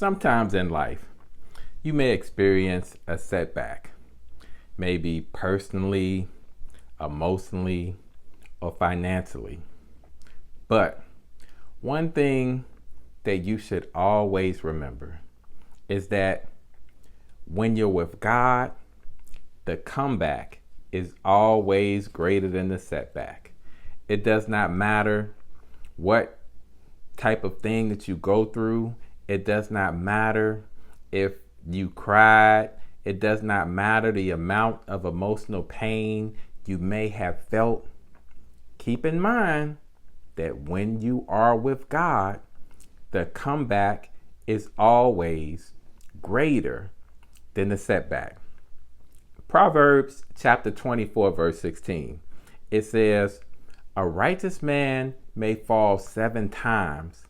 Sometimes in life, you may experience a setback, maybe personally, emotionally, or financially. But one thing that you should always remember is that when you're with God, the comeback is always greater than the setback. It does not matter what type of thing that you go through. It does not matter if you cried. It does not matter the amount of emotional pain you may have felt. Keep in mind that when you are with God, the comeback is always greater than the setback. Proverbs chapter 24, verse 16. It says, "A righteous man may fall 7 times,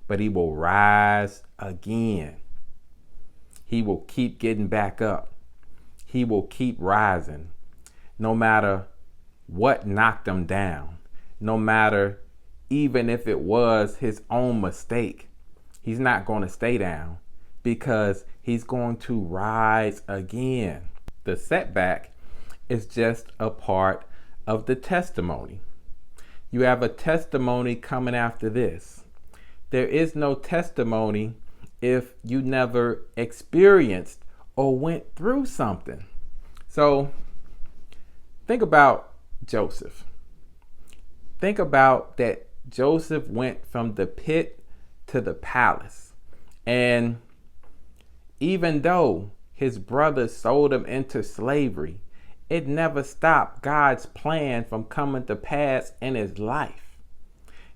but he will rise again." He will keep getting back up. He will keep rising. No matter what knocked him down, no matter even if it was his own mistake, he's not going to stay down because he's going to rise again. The setback is just a part of the testimony. You have a testimony coming after this. There is no testimony if you never experienced or went through something. So think about Joseph. Think about that Joseph went from the pit to the palace. And even though his brothers sold him into slavery, it never stopped God's plan from coming to pass in his life.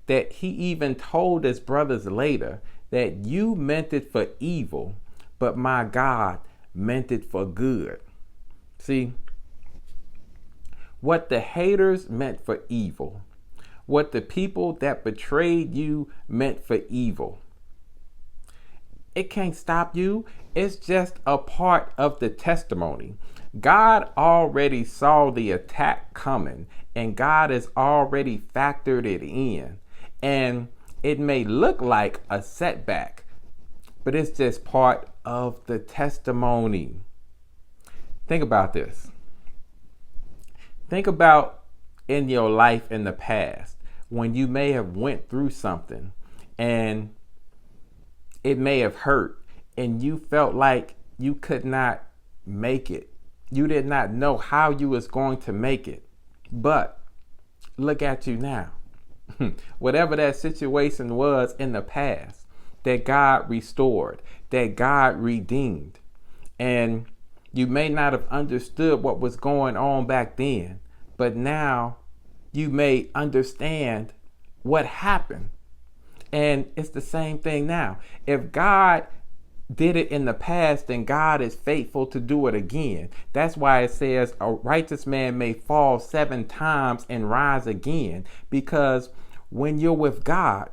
That he even told his brothers later that you meant it for evil, but my God meant it for good. See, what the haters meant for evil, what the people that betrayed you meant for evil, it can't stop you. It's just a part of the testimony. God already saw the attack coming, and God has already factored it in. And it may look like a setback, but it's just part of the testimony. Think about this. Think about in your life in the past when you may have went through something and it may have hurt and you felt like you could not make it. You did not know how you was going to make it. But look at you now. Whatever that situation was in the past, that God restored, that God redeemed. And you may not have understood what was going on back then, but now you may understand what happened. And it's the same thing now. If God did it in the past, then God is faithful to do it again. That's why it says a righteous man may fall 7 times and rise again. Because when you're with God,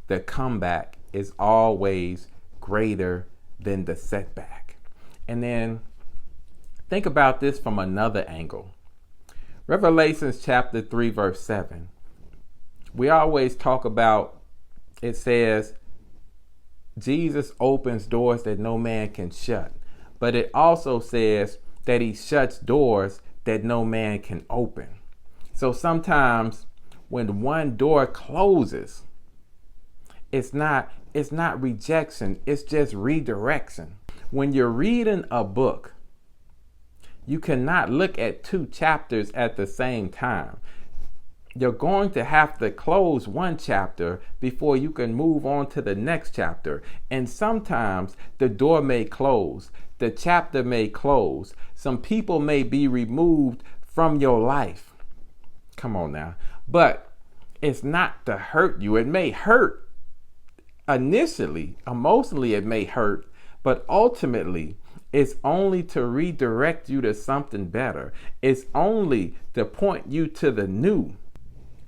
the comeback is always greater than the setback. And then think about this from another angle. Revelations chapter 3, verse 7. We always talk about, it says, Jesus opens doors that no man can shut. But it also says that he shuts doors that no man can open. So sometimes when one door closes, it's not rejection, it's just redirection. When you're reading a book, you cannot look at 2 chapters at the same time. You're going to have to close one chapter before you can move on to the next chapter. And sometimes the door may close, the chapter may close, some people may be removed from your life. Come on now. But it's not to hurt you. It may hurt initially, emotionally it may hurt, but ultimately it's only to redirect you to something better. It's only to point you to the new.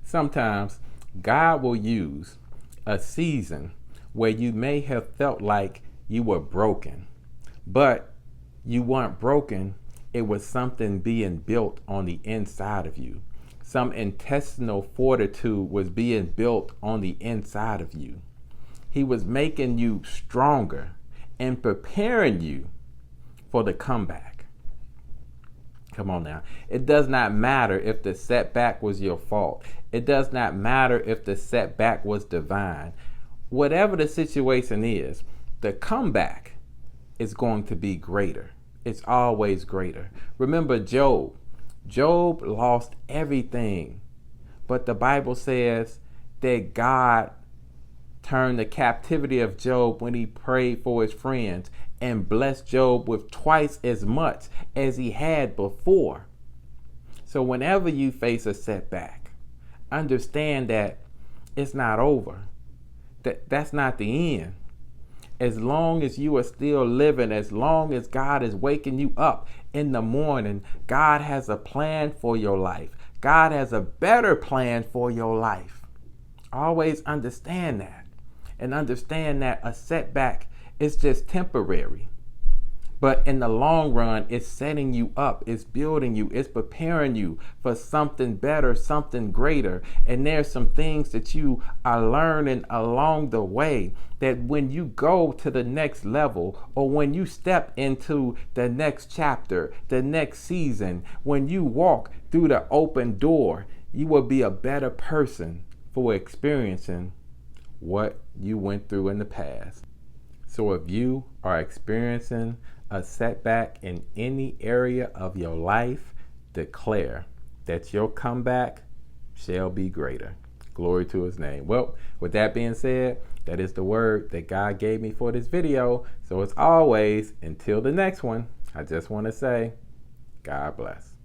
Sometimes God will use a season where you may have felt like you were broken, but you weren't broken. It was something being built on the inside of you. Some intestinal fortitude was being built on the inside of you. He was making you stronger and preparing you for the comeback. Come on now. It does not matter if the setback was your fault. It does not matter if the setback was divine. Whatever the situation is, the comeback is going to be greater. It's always greater. Remember Job. Job lost everything. But the Bible says that God turned the captivity of Job when he prayed for his friends and blessed Job with twice as much as he had before. So whenever you face a setback, understand that it's not over. That's not the end. As long as you are still living, as long as God is waking you up in the morning, God has a plan for your life. God has a better plan for your life. Always understand that. And understand that a setback is just temporary. But in the long run, it's setting you up, it's building you, it's preparing you for something better, something greater. And there's some things that you are learning along the way that when you go to the next level, or when you step into the next chapter, the next season, when you walk through the open door, you will be a better person for experiencing what you went through in the past. So if you are experiencing a setback in any area of your life, declare that your comeback shall be greater. Glory to his name. Well, with that being said, that is the word that God gave me for this video. So as always, until the next one, I just want to say, God bless.